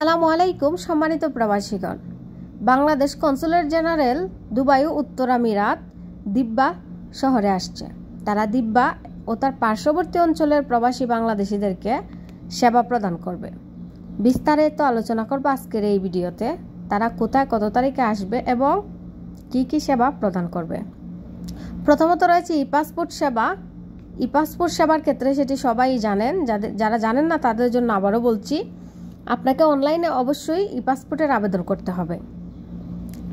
আসসালামু আলাইকুম সম্মানিত প্রবাসীগণ। বাংলাদেশ কনসুলেট জেনারেল দুবাই ও উত্তর আমিরাত দিব্যা শহরে আসছে। তারা দিব্যা ও তার পার্শ্ববর্তী অঞ্চলের প্রবাসী বাংলাদেশিদেরকে সেবা প্রদান করবে। বিস্তারিত আলোচনা করব আজকের এই ভিডিওতে। তারা কোথায় কত তারিখে আসবে এবং কি কি সেবা প্রদান করবে। প্রথমত রয়েছে ই পাসপোর্ট সেবা। ই পাসপোর্ট সেবার ক্ষেত্রে সেটি সবাই জানেন, যারা জানেন না তাদের জন্য আবারও বলছি, আপনাকে অনলাইনে অবশ্যই ই পাসপোর্টের আবেদন করতে হবে।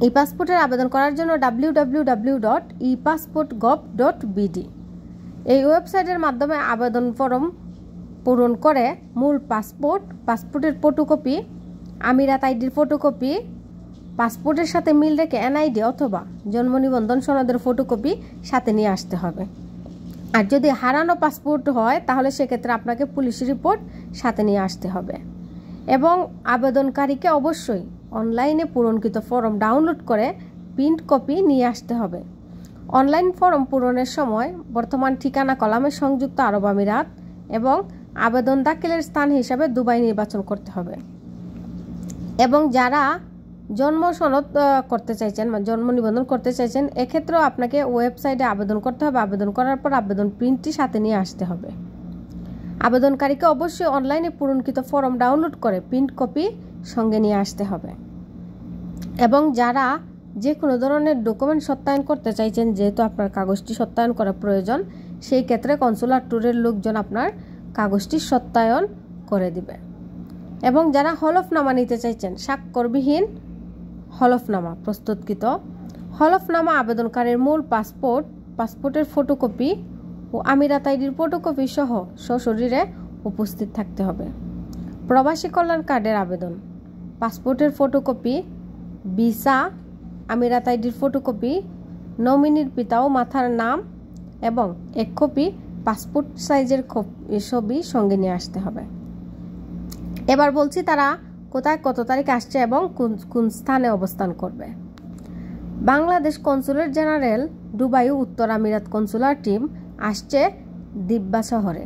ই পাসপোর্টের আবেদন করার জন্য www.epassport.gov.bd এই ওয়েবসাইটের মাধ্যমে আবেদন ফর্ম পূরণ করে মূল পাসপোর্টের ফটোকপি, আমিরাত আইডির ফটোকপি, পাসপোর্টের সাথে মিল রেখে এনআইডি অথবা জন্ম নিবন্ধন সনদের ফটোকপি সাথে নিয়ে আসতে হবে। আর যদি হারানো পাসপোর্ট হয় তাহলে সেক্ষেত্রে আপনাকে পুলিশ রিপোর্ট সাথে নিয়ে আসতে হবে। এবং আবেদনকারীকে অবশ্যই অনলাইনে পূরণকৃত ফর্ম ডাউনলোড করে প্রিন্ট কপি নিয়ে আসতে হবে। অনলাইন ফর্ম পূরণের সময় বর্তমান ঠিকানা কলামে সংযুক্ত আরব আমিরাত এবং আবেদন দাখিলের স্থান হিসাবে দুবাই নির্বাচন করতে হবে। এবং যারা জন্ম সনদ করতে চাইছেন বা জন্ম নিবন্ধন করতে চাইছেন, এক্ষেত্রেও আপনাকে ওয়েবসাইটে আবেদন করতে হবে। আবেদন করার পর আবেদন প্রিন্টটি সাথে নিয়ে আসতে হবে। আবেদনকারীকে অবশ্যই অনলাইনে পূরণকৃত ফর্ম ডাউনলোড করে প্রিন্ট কপি সঙ্গে নিয়ে আসতে হবে। এবং যারা যে কোনো ধরনের ডকুমেন্ট সত্যায়ন করতে চাইছেন, যেহেতু আপনার কাগজটি সত্যায়ন করা প্রয়োজন, সেই ক্ষেত্রে কনসুলার ট্যুরের লোকজন আপনার কাগজটি সত্যায়ন করে দিবে। এবং যারা হলফনামা নিতে চাইছেন, স্বাক্ষরবিহীন হলফনামা প্রস্তুতকৃত হলফনামা আবেদনকারীর মূল পাসপোর্টের ফটোকপি ও আমিরাত আইডির ফটোকপি সহ সশরীরে উপস্থিত থাকতে হবে। প্রবাসী কল্যাণ কার্ডের আবেদন, পাসপোর্টের ফটোকপি, ভিসা, আমিরাত আইডির ফটোকপি, নমিনির পিতা ও মাতার নাম এবং এক কপি পাসপোর্ট সাইজের ছবি সঙ্গে নিয়ে আসতে হবে। এবার বলছি তারা কোথায় কত তারিখ আসছে এবং কোন স্থানে অবস্থান করবে। বাংলাদেশ কনসুলেট জেনারেল দুবাই ও উত্তর আমিরাত কনসুলার টিম আসছে দিব্যা শহরে।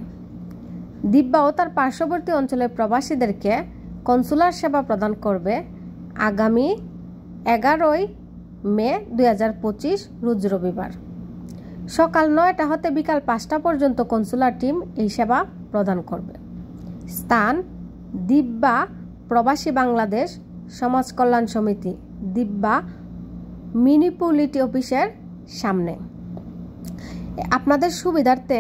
দিব্যা ও তার পার্শ্ববর্তী অঞ্চলের প্রবাসীদেরকে কনসুলার সেবা প্রদান করবে আগামী 11 মে 2025 রোজ রবিবার সকাল 9টা হতে বিকাল 5টা পর্যন্ত কনসুলার টিম এই সেবা প্রদান করবে। স্থান দিব্যা প্রবাসী বাংলাদেশ সমাজ কল্যাণ সমিতি, দিব্যা মিউনিসিপ্যালিটি অফিসের সামনে। আপনাদের সুবিধার্থে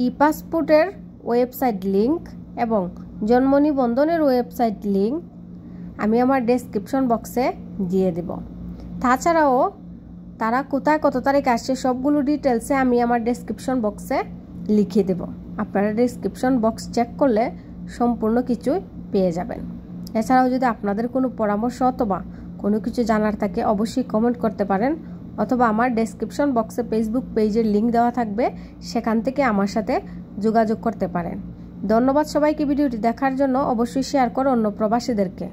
ই পাসপোর্টের ওয়েবসাইট লিংক এবং জন্ম নিবন্ধনের ওয়েবসাইট লিংক আমি আমার ডেসক্রিপশন বক্সে দিয়ে দেব। তাছাড়াও তারা কোথায় কত তারিখ আসছে সবগুলো ডিটেলসে আমি আমার ডেসক্রিপশন বক্সে লিখে দেব। আপনারা ডেসক্রিপশন বক্স চেক করলে সম্পূর্ণ কিছুই পেয়ে যাবেন। এছাড়াও যদি আপনাদের কোনো পরামর্শ অথবা কোনো কিছু জানার থাকে অবশ্যই কমেন্ট করতে পারেন, অথবা আমার ডেসক্রিপশন বক্সে ফেসবুক পেজের লিঙ্ক দেওয়া থাকবে, সেখান থেকে আমার সাথে যোগাযোগ করতে পারেন। ধন্যবাদ সবাইকে ভিডিওটি দেখার জন্য। অবশ্যই শেয়ার করো অন্য প্রবাসীদেরকে।